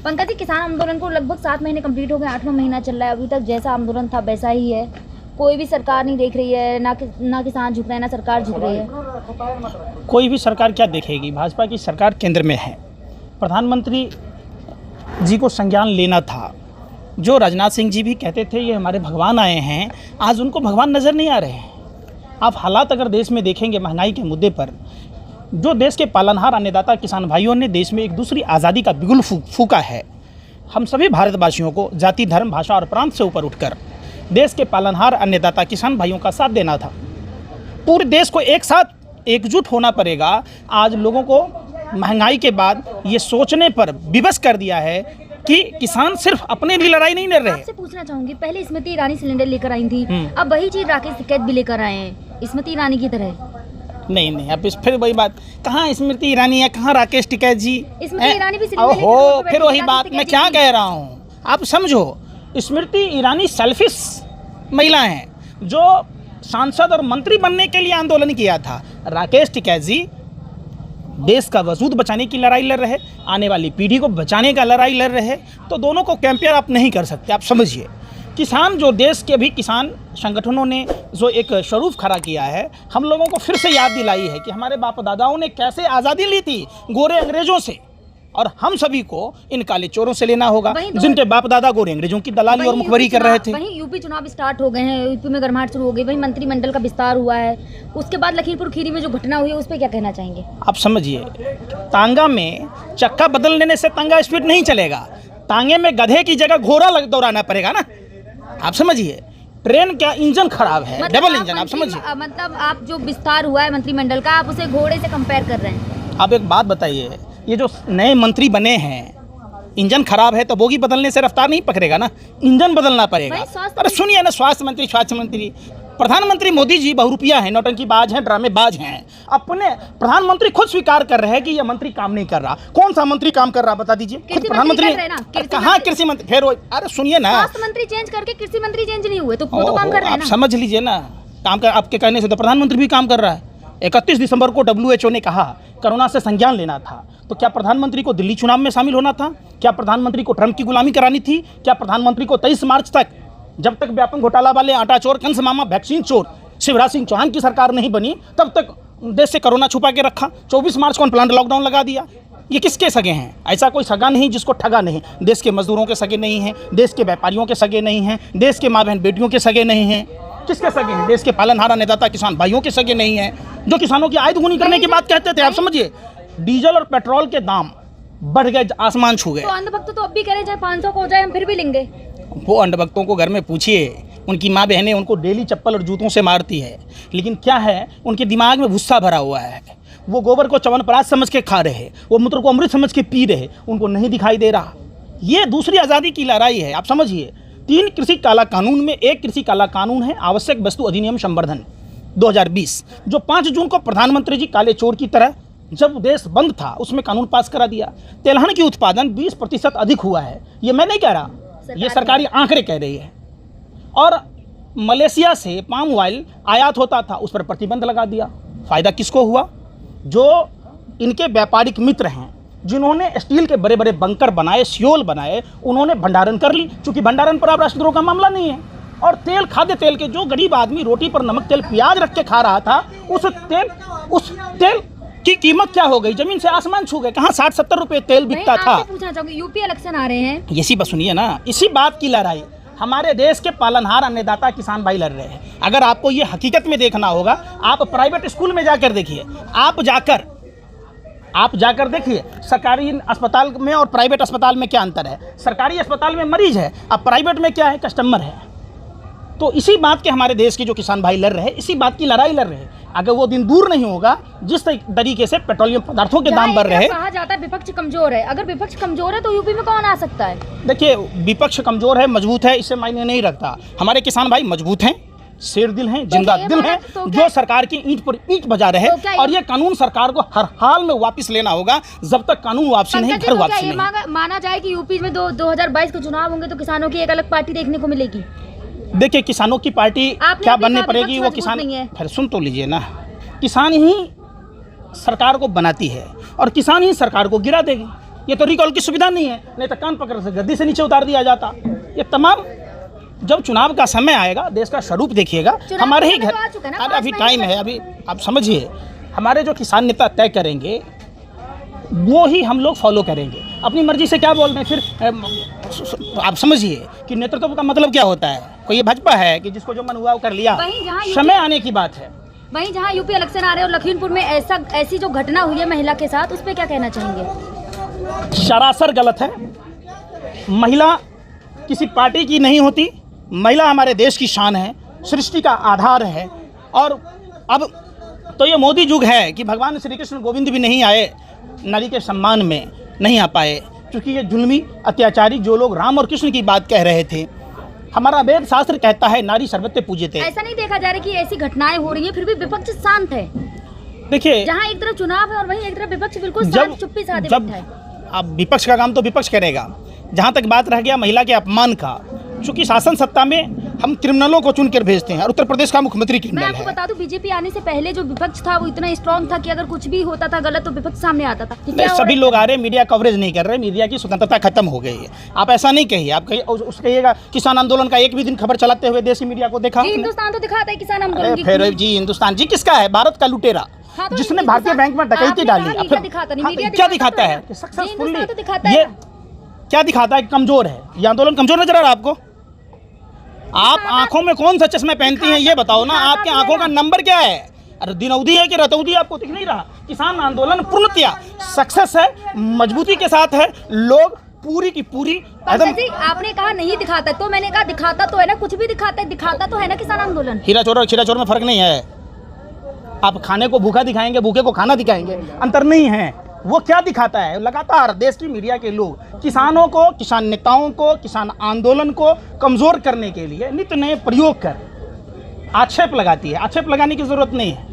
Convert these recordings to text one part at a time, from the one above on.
पंकज जी, किसान आंदोलन को लगभग 7 महीने कंप्लीट हो गए, 8वां महीना चल रहा है। अभी तक जैसा आंदोलन था वैसा ही है, कोई भी सरकार नहीं देख रही है, ना किसान झुक रहे हैं, ना सरकार झुक रही है। कोई भी सरकार क्या देखेगी? भाजपा की सरकार केंद्र में है। प्रधानमंत्री जी को संज्ञान लेना था। जो राजनाथ सिंह जी भी कहते थे ये हमारे भगवान आए हैं, आज उनको भगवान नज़र नहीं आ रहे हैं। आप हालात अगर देश में देखेंगे महंगाई के मुद्दे पर, जो देश के पालनहार अन्नदाता किसान भाइयों ने देश में एक दूसरी आज़ादी का बिगुल फूका है। हम सभी भारतवासियों को जाति, धर्म, भाषा और प्रांत से ऊपर उठकर देश के पालनहार अन्नदाता किसान भाइयों का साथ देना था। पूरे देश को एक साथ एकजुट होना पड़ेगा। आज लोगों को महंगाई के बाद ये सोचने पर विवश कर दिया है कि किसान सिर्फ अपने लिए लड़ाई नहीं लड़ रहे। आपसे पूछना चाहूंगी, पहले स्मृति ईरानी सिलेंडर लेकर आई थी, अब वही चीज राकेश टिकैत भी लेकर आए हैं स्मृति ईरानी की तरह। नहीं, अब इस फिर वही बात, कहाँ स्मृति ईरानी है, कहाँ राकेश टिकैत जी? स्मृति ईरानी भी हो, फिर वही बात मैं क्या कह रहा हूँ, आप समझो। स्मृति ईरानी सेल्फिश महिला हैं जो सांसद और मंत्री बनने के लिए आंदोलन किया था। राकेश टिकैत जी देश का वजूद बचाने की लड़ाई लड़ रहे, आने वाली पीढ़ी को बचाने का लड़ाई लड़ रहे। तो दोनों को कंपेयर आप नहीं कर सकते। आप समझिए, किसान जो देश के भी किसान संगठनों ने जो एक स्वरूप खड़ा किया है, हम लोगों को फिर से याद दिलाई है कि हमारे बाप दादाओं ने कैसे आज़ादी ली थी गोरे अंग्रेजों से, और हम सभी को इन काले चोरों से लेना होगा जिनके बाप दादा गोरे अंग्रेजों की दलाली और मुखबरी कर रहे थे। वहीं यूपी चुनाव स्टार्ट हो गए हैं, यूपी में गर्माहट शुरू हो गई, वहीं मंत्रिमंडल का विस्तार हुआ है, उसके बाद लखीमपुर खीरी में जो घटना हुई है उस पर क्या कहना चाहेंगे? आप समझिए, तांगा में चक्का बदल लेने से तांगा स्पीड नहीं चलेगा, तांगे में गधे की जगह घोड़ा दौड़ाना पड़ेगा ना। आप समझिए, ट्रेन का इंजन खराब है, डबल इंजन। आप समझिए, मतलब आप जो विस्तार हुआ है मंत्रिमंडल का, आप उसे घोड़े से कंपेयर कर रहे हैं। आप एक बात बताइए, ये जो नए मंत्री बने हैं, इंजन खराब है तो बोगी बदलने से रफ्तार नहीं पकड़ेगा ना, इंजन बदलना पड़ेगा। अरे सुनिए ना, स्वास्थ्य मंत्री, प्रधानमंत्री मोदी जी बहुरूपिया हैं, नौटंकीबाज हैं, ड्रामेबाज हैं। अपने प्रधानमंत्री खुद स्वीकार कर रहे हैं कि यह मंत्री काम नहीं कर रहा। कौन सा मंत्री काम कर रहा बता दीजिए? खुद प्रधानमंत्री कहाँ कृषि मंत्री? फिर अरे सुनिए ना, स्वास्थ्य मंत्री चेंज करके कृषि मंत्री चेंज नहीं हुए तो वो तो काम कर रहे हैं ना। आप समझ लीजिए ना, काम कर, आपके कहने से तो प्रधानमंत्री भी काम कर रहा है। 31 दिसंबर को WHO ने कहा कोरोना से संज्ञान लेना था, तो क्या प्रधानमंत्री को दिल्ली चुनाव में शामिल होना था? क्या प्रधानमंत्री को ट्रंप की गुलामी करानी थी? क्या प्रधानमंत्री को 23 मार्च तक, जब तक व्यापक घोटाला वाले आटा चोर, कंस मामा, वैक्सीन चोर शिवराज सिंह चौहान की सरकार नहीं बनी, तब तक देश से कोरोना छुपा के रखा? 24 मार्च को अनप्लान्ड लॉकडाउन लगा दिया। ये किसके सगे हैं? ऐसा कोई सगा नहीं जिसको ठगा नहीं। देश के मजदूरों के सगे नहीं हैं, देश के व्यापारियों के सगे नहीं हैं, देश के माँ बहन बेटियों के सगे नहीं हैं। किसके सगे हैं? देश के पालनहार अन्नदाता किसान भाइयों के सगे नहीं हैं, जो किसानों की आय दुगुनी करने की बात कहते थे। आप समझिए, डीजल और पेट्रोल के दाम बढ़ गए, आसमान छू गए। तो अंधभक्त तो अब भी कह रहे चाहे 500 को हो जाए हम फिर भी लेंगे। वो अंधभक्तों को घर में पूछिए, उनकी माँ बहनें उनको डेली चप्पल और जूतों से मारती है, लेकिन क्या है, उनके दिमाग में गुस्सा भरा हुआ है। वो गोबर को च्यवनप्राश समझ के खा रहे, वो मूत्र को अमृत समझ के पी रहे, उनको नहीं दिखाई दे रहा। ये दूसरी आज़ादी की लड़ाई है। आप समझिए, 3 कृषि काला कानून में एक कृषि काला कानून है, आवश्यक वस्तु अधिनियम संवर्धन 2020, जो 5 जून को प्रधानमंत्री जी काले चोर की तरह, जब देश बंद था, उसमें कानून पास करा दिया। तेलहन की उत्पादन 20% अधिक हुआ है। ये मैं नहीं कह रहा, ये सरकारी आंकड़े कह रही है। और मलेशिया से पाम ऑयल आयात होता था, उस पर प्रतिबंध लगा दिया। फ़ायदा किसको हुआ? जो इनके व्यापारिक मित्र हैं, जिन्होंने स्टील के बड़े बड़े बंकर बनाए, सियोल बनाए, उन्होंने भंडारण कर ली, क्योंकि भंडारण पर अब राष्ट्रद्रोह का मामला नहीं है। और तेल, खाद्य तेल के, जो गरीब आदमी रोटी पर नमक, तेल, प्याज रख के खा रहा था, उस तेल की कीमत क्या हो गई? जमीन से आसमान छू गए। कहाँ 60-70 रुपए तेल बिकता था। पूछना चाहूंगी, यूपी इलेक्शन आ रहे हैं, इसी बात सुनिए ना, इसी बात की लड़ाई हमारे देश के पालनहार अन्नदाता किसान भाई लड़ रहे हैं। अगर आपको ये हकीकत में देखना होगा, आप प्राइवेट स्कूल में जाकर देखिए, आप जाकर देखिए सरकारी अस्पताल में और प्राइवेट अस्पताल में क्या अंतर है। सरकारी अस्पताल में मरीज है, अब प्राइवेट में क्या है, कस्टमर है। तो इसी बात के हमारे देश के जो किसान भाई लड़ रहे हैं, इसी बात की लड़ाई लड़ रहे हैं। अगर वो दिन दूर नहीं होगा जिस तरीके से पेट्रोलियम पदार्थों के दाम बढ़ रहे हैं। कहा जाता है विपक्ष कमजोर है, अगर विपक्ष कमजोर है तो यूपी में कौन आ सकता है? देखिए, विपक्ष कमजोर है, मजबूत है, इससे मायने नहीं रखता। हमारे किसान भाई मजबूत हैं, शेर दिल हैं, जिंदा दिल हैं, जो सरकार की ईंट पर ईंट बजा रहे हैं। और ये कानून सरकार को हर हाल में वापस लेना होगा। जब तक कानून वापसी नहीं, घर वापसी नहीं। माना जाए कि यूपी में 2022 के चुनाव होंगे तो किसानों की एक अलग पार्टी देखने को मिलेगी। देखिए, किसानों की पार्टी क्या बननी पड़ेगी, वो किसान, फिर सुन तो लीजिए ना, किसान ही सरकार को बनाती है और किसान ही सरकार को गिरा देगी। ये तो रिकॉल की सुविधा नहीं है, नहीं तो कान पकड़ से गद्दी से नीचे उतार दिया जाता। ये तमाम जब चुनाव का समय आएगा, देश का स्वरूप देखिएगा, हमारे ही घर, अरे अभी टाइम है, अभी आप समझिए, हमारे जो किसान नेता तय करेंगे वो ही हम लोग फॉलो करेंगे। अपनी मर्जी से क्या बोल रहे हैं फिर आप समझिए कि नेतृत्व का मतलब क्या होता है। कोई ये भाजपा है कि जिसको जो मन हुआ वो कर लिया, समय आने की बात है। वहीं जहां यूपी इलेक्शन आ रहे हैं और लखीमपुर में ऐसी जो घटना हुई है महिला के साथ, उस पर क्या कहना चाहेंगे? सरासर गलत है। महिला किसी पार्टी की नहीं होती, महिला हमारे देश की शान है, सृष्टि का आधार है। और अब तो ये मोदी युग है कि भगवान श्री कृष्ण गोविंद भी नहीं आए, नारी के सम्मान में नहीं आ पाए, क्योंकि ये जुल्मी अत्याचारी जो लोग राम और कृष्ण की बात कह रहे थे। हमारा वेद शास्त्र कहता है नारी सर्वत्र पूज्यते। ऐसा नहीं देखा जा रहा कि ऐसी घटनाएं हो रही हैं फिर भी विपक्ष शांत है। देखिए, जहां एक तरफ चुनाव है और वहीं एक तरफ विपक्ष बिल्कुल शांत चुप्पी साधे बैठा है। अब विपक्ष का काम तो विपक्ष करेगा। जहां तक बात रह गया महिला के अपमान का, चूंकि शासन सत्ता में हम क्रिमिनलों को चुनकर भेजते हैं और उत्तर प्रदेश का मुख्यमंत्री क्रिमिनल है। मैं आपको बता दूं, बीजेपी आने से पहले जो विपक्ष था वो इतना स्ट्रांग था कि अगर कुछ भी होता था गलत तो विपक्ष सामने आता था। सभी लोग आ रहे हैं, मीडिया कवरेज नहीं कर रहे, मीडिया की स्वतंत्रता खत्म हो गई है। आप ऐसा नहीं कहिए, आप कहिएगा किसान आंदोलन का एक भी दिन खबर चलाते हुए देश की मीडिया को देखा? हिंदुस्तान तो दिखाता है किसान आंदोलन। फिर जी हिंदुस्तान जी किसका है? भारत का लुटेरा, जिसने भारतीय बैंक में डकैती डाली। क्या दिखाता है? सक्सेसफुली ये क्या दिखाता है? कमजोर है ये आंदोलन। कमजोर नजर आ रहा है आपको? आप आंखों में कौन सा चश्मा पहनती हैं ये बताओ ना, आपके आंखों का नंबर क्या है? अरे दिनौदी है कि रतौदी आपको दिख नहीं रहा? किसान आंदोलन पूर्णतया सक्सेस है, मजबूती के साथ है। लोग पूरी की पूरी एकदम। आपने कहा नहीं दिखाता, तो मैंने कहा दिखाता तो है ना, कुछ भी दिखाता तो है ना किसान आंदोलन। हीरा चोर और खीरा चोर में फर्क नहीं है। आप खाने को भूखा दिखाएंगे, भूखे को खाना दिखाएंगे, अंतर नहीं है। वो क्या दिखाता है? लगातार देश की मीडिया के लोग किसानों को, किसान नेताओं को, किसान आंदोलन को कमजोर करने के लिए नित्य नए प्रयोग कर आक्षेप लगाती है। आक्षेप लगाने की जरूरत नहीं है।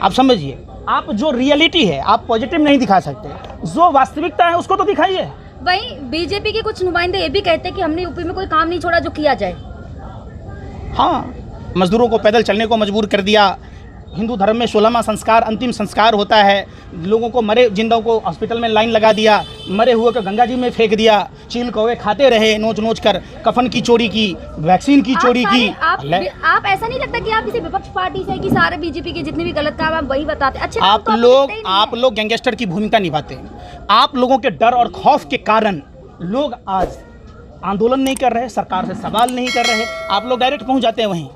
आप समझिए, आप जो रियलिटी है आप पॉजिटिव नहीं दिखा सकते, जो वास्तविकता है उसको तो दिखाइए। वहीं बीजेपी के कुछ नुमाइंदे ये भी कहते हैं कि हमने यूपी में कोई काम नहीं छोड़ा जो किया जाए। हाँ, मजदूरों को पैदल चलने को मजबूर कर दिया। हिंदू धर्म में 16वां संस्कार अंतिम संस्कार होता है। लोगों को मरे जिंदों को हॉस्पिटल में लाइन लगा दिया, मरे हुए को गंगा जी में फेंक दिया, चील कौवे खाते रहे नोच नोच कर, कफन की चोरी की, वैक्सीन की चोरी की। आप ऐसा नहीं लगता कि आप किसी विपक्ष पार्टी से कि सारे बीजेपी के जितने भी गलत काम आप वही बताते? अच्छे आप लोग गैंगस्टर की भूमिका निभाते हैं। आप लोगों के डर और खौफ के कारण लोग आज आंदोलन नहीं कर रहे, सरकार से सवाल नहीं कर रहे। आप लोग डायरेक्ट पहुंच जाते हैं, वहीं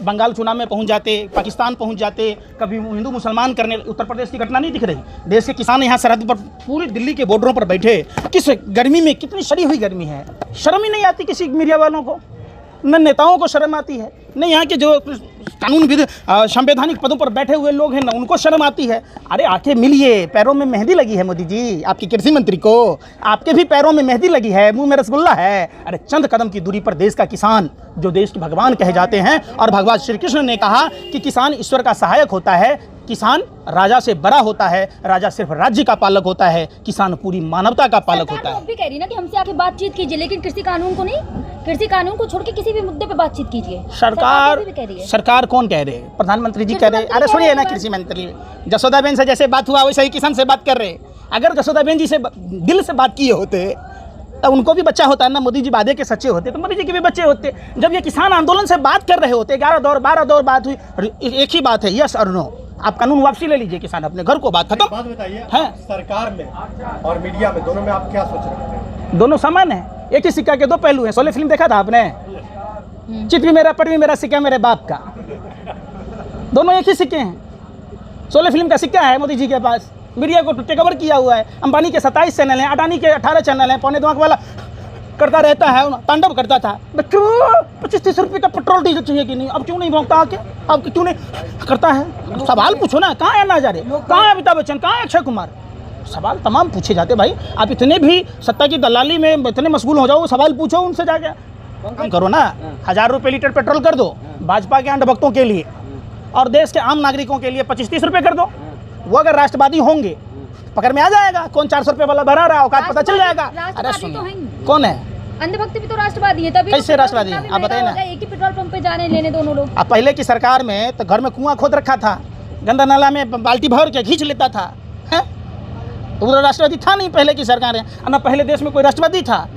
बंगाल चुनाव में पहुंच जाते, पाकिस्तान पहुंच जाते, कभी हिंदू मुसलमान करने। उत्तर प्रदेश की घटना नहीं दिख रही? देश के किसान यहाँ सरहद पर पूरी दिल्ली के बॉर्डरों पर बैठे, किस गर्मी में, कितनी सड़ी हुई गर्मी है, शर्म ही नहीं आती किसी मीडिया वालों को, न नेताओं को शर्म आती है, न यहाँ के जो कानून संवैधानिक पदों पर बैठे हुए लोग हैं न उनको शर्म आती है। अरे आके मिलिए, पैरों में मेहंदी लगी है मोदी जी, आपके कृषि मंत्री को, आपके भी पैरों में मेहंदी लगी है, मुंह में रसगुल्ला है। अरे चंद कदम की दूरी पर देश का किसान, जो देश के भगवान कहे जाते हैं, और भगवान श्री कृष्ण ने कहा कि किसान ईश्वर का सहायक होता है, किसान राजा से बड़ा होता है, राजा सिर्फ राज्य का पालक होता है, किसान पूरी मानवता का पालक होता है। भी कह रही ना कि हमसे आके बातचीत कीजिए, लेकिन कृषि कानून को नहीं, कृषि कानून को छोड़ के किसी भी मुद्दे पे बातचीत कीजिए। सरकार कौन कह रहे हैं? प्रधानमंत्री जी कह रहे हैं। अरे सुनिए ना, कृषि मंत्री जसोदाबेन से जैसे बात हुआ वैसे ही किसान से बात कर रहे हैं। अगर जसोदाबेन जी से दिल से बात किए होते तो उनको भी बच्चा होता है ना, मोदी जी वादे के सच्चे होते तो मोदी जी के भी बच्चे होते। जब ये किसान आंदोलन से बात कर रहे होते, 11 दौर 12 दौर बात हुई, एक ही बात है, यस और नो। आप कानून वापसी ले लीजिए, किसान अपने घर को, बात खत्म। बात बताइए, सरकार में और मीडिया में दोनों में आप क्या सोच रहे हैं? दोनों समान है, एक ही सिक्का के दो पहलू हैं। शोले फिल्म देखा था आपने? चित भी मेरा, पट भी मेरा, सिक्का मेरे बाप का। दोनों एक ही सिक्के हैं। शोले फिल्म का सिक्का है मोदी जी के पास, मीडिया को टेक ओवर किया हुआ है। अंबानी के 27 चैनल हैं, अडानी के 18 चैनल हैं, पौने 2 आंख वाला करता रहता है, तांडव करता था। बच्चों 25-30 रुपये का पेट्रोल डीजल चाहिए कि नहीं? अब क्यों नहीं भोंकता आके? अब क्यों नहीं करता है? सवाल पूछो ना, कहाँ है नजारे, कहाँ है अमिताभ बच्चन, कहाँ है अक्षय कुमार? सवाल तमाम पूछे जाते भाई। आप इतने भी सत्ता की दलाली में इतने मशगूल हो जाओ, सवाल पूछो उनसे जाके, काम करो ना। 1000 रुपये लीटर पेट्रोल कर दो भाजपा के अंधभक्तों के लिए, और देश के आम नागरिकों के लिए 25-30 रुपये कर दो। वो अगर राष्ट्रवादी होंगे पकड़ में आ जाएगा, कौन 400 रुपये वाला भरा रहा, औकात पता चल जाएगा। अरे सुनिए, कौन है अंधभक्त? भी तो राष्ट्रवादी है। तभी कैसे राष्ट्रवादी है? आप बताइए ना। एक ही पेट्रोल पंप पे जाने लेने दोनों लोग। अब पहले की सरकार में तो घर में कुआं खोद रखा था, गंदा नाला में बाल्टी भर के खींच लेता था, है? उधर राष्ट्रवादी था नहीं पहले की सरकार है, ना पहले देश में कोई राष्ट्रवादी था।